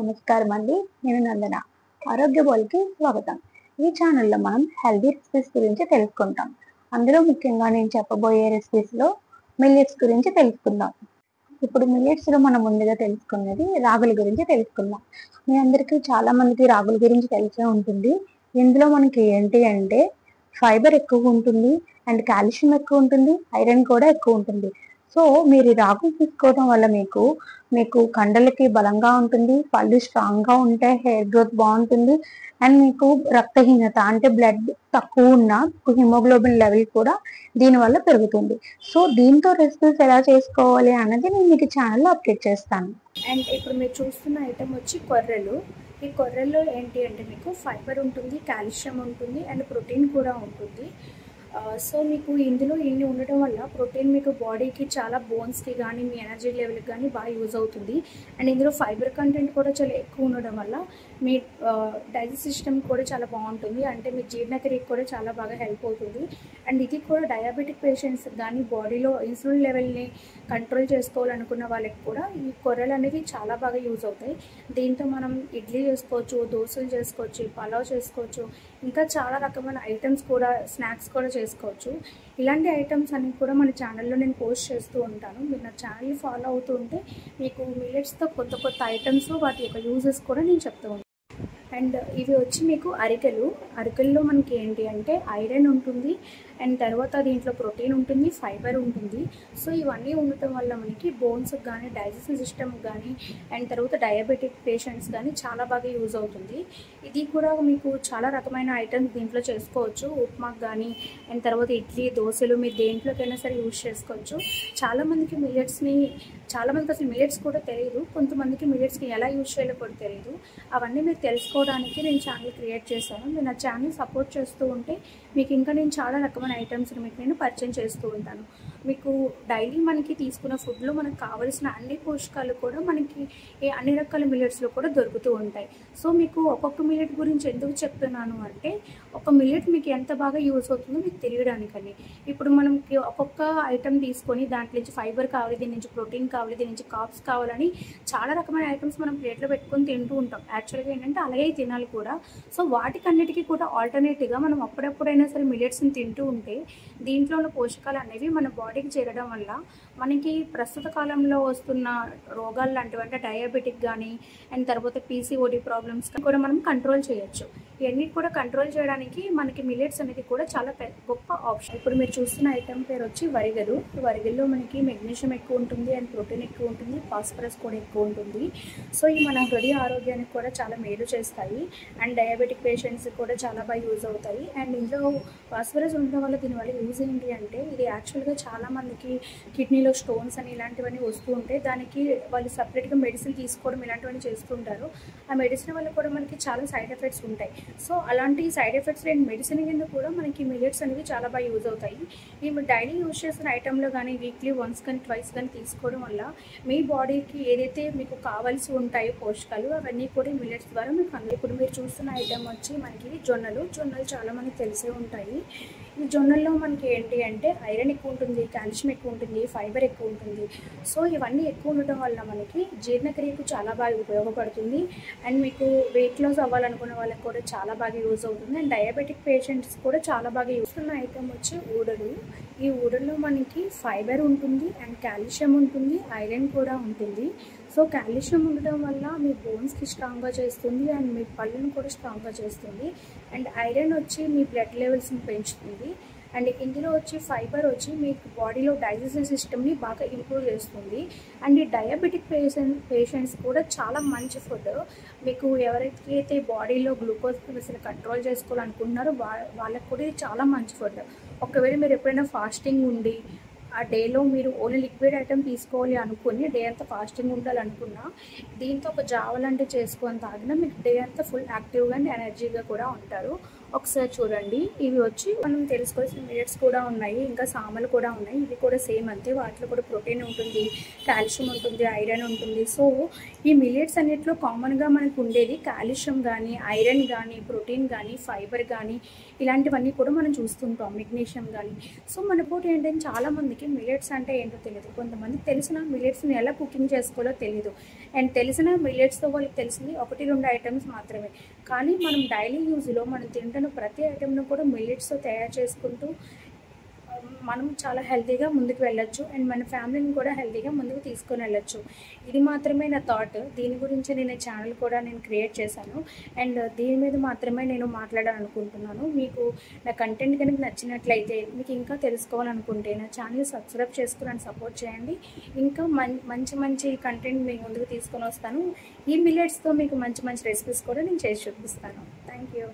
నమస్కారం అండి. నేను నందన. ఆరోగ్య బోల్కి స్వాగతం. ఈ ఛానల్లో మనం హెల్దీ రెసిపీస్ గురించి తెలుసుకుంటాం. అందులో ముఖ్యంగా నేను చెప్పబోయే రెసిపీస్లో మిల్లెట్స్ గురించి తెలుసుకుందాం. ఇప్పుడు మిల్లెట్స్లో మనం ముందుగా తెలుసుకున్నది రాగుల గురించి తెలుసుకుందాం. మీ అందరికీ చాలా మందికి రాగుల గురించి తెలిసే ఉంటుంది. ఇందులో మనకి ఏంటి అంటే ఫైబర్ ఎక్కువ ఉంటుంది అండ్ కాల్షియం ఎక్కువ ఉంటుంది, ఐరన్ కూడా ఎక్కువ ఉంటుంది. సో మీరు ఈ రాగులు తీసుకోవడం వల్ల మీకు కండలకి బలంగా ఉంటుంది, పళ్ళు స్ట్రాంగ్ గా ఉంటాయి, హెయిర్ గ్రోత్ బాగుంటుంది అండ్ మీకు రక్తహీనత అంటే బ్లడ్ తక్కువ ఉన్న హిమోగ్లోబిన్ లెవెల్ కూడా దీనివల్ల పెరుగుతుంది. సో దీంతో రెసిపీస్ ఎలా చేసుకోవాలి అన్నది నేను మీకు ఛానల్లో అప్డేట్ చేస్తాను. అండ్ ఇప్పుడు మీరు చూస్తున్న ఐటమ్ వచ్చి కొర్రలు. ఈ కొర్రల్లో ఏంటి అంటే మీకు ఫైబర్ ఉంటుంది, కాల్షియం ఉంటుంది అండ్ ప్రోటీన్ కూడా ఉంటుంది. సో మీకు ఇందులో ఇన్ని ఉండటం వల్ల ప్రోటీన్ మీకు బాడీకి చాలా బోన్స్కి కానీ మీ ఎనర్జీ లెవెల్కి కానీ బాగా యూజ్ అవుతుంది. అండ్ ఇందులో ఫైబర్ కంటెంట్ కూడా చాలా ఎక్కువ ఉండడం వల్ల మీ డైజెస్ట్ సిస్టమ్ కూడా చాలా బాగుంటుంది. అంటే మీ జీర్ణక్రియకి కూడా చాలా బాగా హెల్ప్ అవుతుంది. అండ్ ఇది కూడా డయాబెటిక్ పేషెంట్స్ కానీ బాడీలో ఇన్సులిన్ లెవెల్ని కంట్రోల్ చేసుకోవాలనుకున్న వాళ్ళకి కూడా ఈ కొర్రలు అనేవి చాలా బాగా యూజ్ అవుతాయి. దీంతో మనం ఇడ్లీ చేసుకోవచ్చు, దోశలు చేసుకోవచ్చు, పలావ్ చేసుకోవచ్చు, ఇంకా చాలా రకమైన ఐటమ్స్ కూడా స్నాక్స్ కూడా చేసుకోవచ్చు. ఇలాంటి ఐటమ్స్ అన్ని కూడా మన ఛానల్లో నేను పోస్ట్ చేస్తూ ఉంటాను. మీరు నా ఛానల్ని ఫాలో అవుతూ ఉంటే మీకు మిల్లెట్స్తో కొత్త కొత్త ఐటమ్స్ వాటి యొక్క యూజెస్ కూడా నేను చెప్తూ ఉంటాను. అండ్ ఇవి వచ్చి మీకు అరికెల్లో మనకి ఏంటి అంటే ఐరన్ ఉంటుంది అండ్ తర్వాత దీంట్లో ప్రోటీన్ ఉంటుంది, ఫైబర్ ఉంటుంది. సో ఇవన్నీ ఉండటం వల్ల మనకి బోన్స్కి కానీ డైజెషన్ సిస్టమ్కి కానీ అండ్ తర్వాత డయాబెటిక్ పేషెంట్స్ కానీ చాలా బాగా యూజ్ అవుతుంది. ఇది కూడా మీకు చాలా రకమైన ఐటమ్స్ దీంట్లో చేసుకోవచ్చు. ఉప్మాకి కానీ అండ్ తర్వాత ఇడ్లీ, దోశలు మీరు దేంట్లోకైనా సరే యూజ్ చేసుకోవచ్చు. చాలామందికి అసలు మిల్లెట్స్ కూడా తెలియదు. కొంతమందికి మిల్లెట్స్ని ఎలా యూజ్ చేయాలో కూడా తెలియదు. అవన్నీ మీరు తెలుసుకోవడానికి నేను ఛానల్ క్రియేట్ చేశాను. మీరు నా ఛానల్ సపోర్ట్ చేస్తూ ఉంటే మీకు ఇంకా నేను చాలా రకమైన ఐటమ్స్ని మీకు నేను పరిచయం చేస్తూ ఉంటాను. మీకు డైలీ మనకి తీసుకున్న ఫుడ్లో మనకు కావలసిన అన్ని పోషకాలు కూడా మనకి అన్ని రకాల మిల్లెట్స్లో కూడా దొరుకుతూ ఉంటాయి. సో మీకు ఒక్కొక్క మిల్లెట్ గురించి ఎందుకు చెప్తున్నాను అంటే ఒక మిల్లెట్ మీకు ఎంత బాగా యూజ్ అవుతుందో మీకు తెలియడానికని. ఇప్పుడు మనకి ఒక్కొక్క ఐటమ్ తీసుకొని దాంట్లో నుంచి ఫైబర్ కావాలి, దీని నుంచి ప్రోటీన్ కావాలి, దీని నుంచి కార్బ్స్ కావాలని చాలా రకమైన ఐటమ్స్ మనం ప్లేట్లో పెట్టుకొని తింటూ ఉంటాం. యాక్చువల్గా ఏంటంటే అలాగే తినాలి కూడా. సో వాటికన్నిటికీ కూడా ఆల్టర్నేటివ్గా మనం అప్పుడప్పుడైనా సరే మిల్లెట్స్ని తింటూ ఉంటే దీంట్లో ఉన్న పోషకాలు అనేవి మన బాడీకి చేరడం వల్ల మనకి ప్రస్తుత కాలంలో వస్తున్న రోగాలు లాంటివి అంటే డయాబెటిక్ కానీ అండ్ తర్వాత పీసీఓడి ప్రాబ్లమ్స్ కూడా మనం కంట్రోల్ చేయొచ్చు. ఇవన్నీ కూడా కంట్రోల్ చేయడానికి మనకి మిల్లెట్స్ అనేది కూడా చాలా గొప్ప ఆప్షన్. ఇప్పుడు మీరు చూస్తున్న ఐటమ్ పేరు వచ్చి వరిగలు. వరిగల్లో మనకి మెగ్నీషియం ఎక్కువ ఉంటుంది అండ్ ప్రోటీన్ ఎక్కువ ఉంటుంది, ఫాస్ఫరస్ కూడా ఎక్కువ ఉంటుంది. సో ఇవి మన హృదయ ఆరోగ్యానికి కూడా చాలా మేలు చేస్తాయి అండ్ డయాబెటిక్ పేషెంట్స్ కూడా చాలా బాగా యూజ్ అవుతాయి. అండ్ ఇందులో ఫాస్ఫరస్ ఉండడం వల్ల దీనివల్ల యూజ్ ఏంటి అంటే ఇది యాక్చువల్గా చాలామందికి కిడ్నీలో స్టోన్స్ అని ఇలాంటివన్నీ వస్తూ ఉంటే దానికి వాళ్ళు సపరేట్గా మెడిసిన్ తీసుకోవడం ఇలాంటివన్నీ చేస్తుంటారు. ఆ మెడిసిన్ వల్ల కూడా మనకి చాలా సైడ్ ఎఫెక్ట్స్ ఉంటాయి. సో అలాంటి సైడ్ ఎఫెక్ట్స్ లేని మెడిసిన్ కింద కూడా మనకి మిల్లెట్స్ అనేవి చాలా బాగా యూజ్ అవుతాయి. మేము డైలీ యూజ్ చేసిన ఐటెంలో కానీ వీక్లీ వన్స్ కానీ ట్వైస్ కానీ తీసుకోవడం వల్ల మీ బాడీకి ఏదైతే మీకు కావాల్సి ఉంటాయో పోషకాలు అవన్నీ కూడా మిల్లెట్స్ ద్వారా మీకు అంది. ఇప్పుడు మీరు చూస్తున్న ఐటెం వచ్చి మనకి జొన్నలు చాలా మనకి తెలిసే ఉంటాయి. ఈ జొన్నల్లో మనకి ఏంటి అంటే ఐరన్ ఎక్కువ ఉంటుంది, కాల్షియం ఎక్కువ ఉంటుంది, ఫైబర్ ఎక్కువ ఉంటుంది. సో ఇవన్నీ ఎక్కువ ఉండటం వల్ల మనకి జీర్ణక్రియకు చాలా బాగా ఉపయోగపడుతుంది అండ్ మీకు వెయిట్ లాస్ అవ్వాలనుకునే వాళ్ళకి కూడా చాలా బాగా యూజ్ అవుతుంది అండ్ డయాబెటిక్ పేషెంట్స్ కూడా చాలా బాగా యూజ్ అవుతున్న ఐటమ్ వచ్చి ఊడలు. ఈ ఊడల్లో మనకి ఫైబర్ ఉంటుంది అండ్ కాల్షియం ఉంటుంది, ఐరన్ కూడా ఉంటుంది. సో కాల్షియం ఉండడం వల్ల మీ బోన్స్కి స్ట్రాంగ్గా చేస్తుంది అండ్ మీ పళ్ళను కూడా స్ట్రాంగ్గా చేస్తుంది. అండ్ ఐరన్ వచ్చి మీ బ్లడ్ లెవెల్స్ని పెంచుతుంది. అండ్ ఇందులో వచ్చి ఫైబర్ వచ్చి మీ బాడీలో డైజెస్టివ్ సిస్టమ్ని బాగా ఇంప్రూవ్ చేస్తుంది. అండ్ ఈ డయాబెటిక్ పేషెంట్స్ కూడా చాలా మంచి ఫుడ్. మీకు ఎవరికైతే బాడీలో గ్లూకోజ్ లెవెల్స్ని కంట్రోల్ చేసుకోవాలనుకుంటున్నారో వాళ్ళకి కూడా ఇది చాలా మంచి ఫుడ్. ఒకవేళ మీరు ఎప్పుడైనా ఫాస్టింగ్ ఉండి ఆ డేలో మీరు ఓన్లీ లిక్విడ్ ఐటమ్ తీసుకోవాలి అనుకుని డే అంతా ఫాస్టింగ్ ఉండాలనుకున్నా దీంతో ఒక జావ లాంటివి చేసుకొని తాగినా మీకు డే అంతా ఫుల్ యాక్టివ్గా అండ్ ఎనర్జీగా కూడా ఉంటారు. ఒకసారి చూడండి. ఇవి వచ్చి మనం తెలుసుకోవాల్సిన మిల్లెట్స్ కూడా ఉన్నాయి, ఇంకా సామలు కూడా ఉన్నాయి. ఇవి కూడా సేమ్ అంతే, వాటిలో కూడా ప్రోటీన్ ఉంటుంది, కాల్షియం ఉంటుంది, ఐరన్ ఉంటుంది. సో ఈ మిల్లెట్స్ అన్నిట్లో కామన్గా మనకు ఉండేది కాల్షియం కానీ, ఐరన్ కానీ, ప్రోటీన్ కానీ, ఫైబర్ కానీ, ఇలాంటివన్నీ కూడా మనం చూస్తుంటాం, మెగ్నీషియం కానీ. సో మనకు ఏంటంటే చాలామందికి మిల్లెట్స్ అంటే ఏంటో తెలియదు. కొంతమందికి తెలిసిన మిల్లెట్స్ని ఎలా కుకింగ్ చేసుకోవాలో తెలియదు, అండ్ తెలిసిన మిల్లెట్స్తో వాళ్ళకి తెలిసింది 1-2 ఐటమ్స్ మాత్రమే. కానీ మనం డైలీ యూజ్లో మనం తింటున్న ప్రతి ఐటెంను కూడా మిల్లెట్స్తో తయారు చేసుకుంటూ మనం చాలా హెల్తీగా ముందుకు వెళ్ళొచ్చు, అండ్ మన ఫ్యామిలీని కూడా హెల్తీగా ముందుకు తీసుకొని వెళ్ళొచ్చు. ఇది మాత్రమే నా థాట్. దీని గురించి నేను ఛానల్ కూడా నేను క్రియేట్ చేశాను, అండ్ దీని మీద మాత్రమే నేను మాట్లాడాలనుకుంటున్నాను. మీకు నా కంటెంట్ కనుక నచ్చినట్లయితే, మీకు ఇంకా తెలుసుకోవాలనుకుంటే నా ఛానల్ సబ్స్క్రైబ్ చేసుకుని నన్ను సపోర్ట్ చేయండి. ఇంకా మంచి మంచి కంటెంట్ మీ ముందుకు తీసుకొని వస్తాను. ఈ మిల్లెట్స్తో మీకు మంచి మంచి రెసిపీస్ కూడా నేను చేసి చూపిస్తాను. Thank you.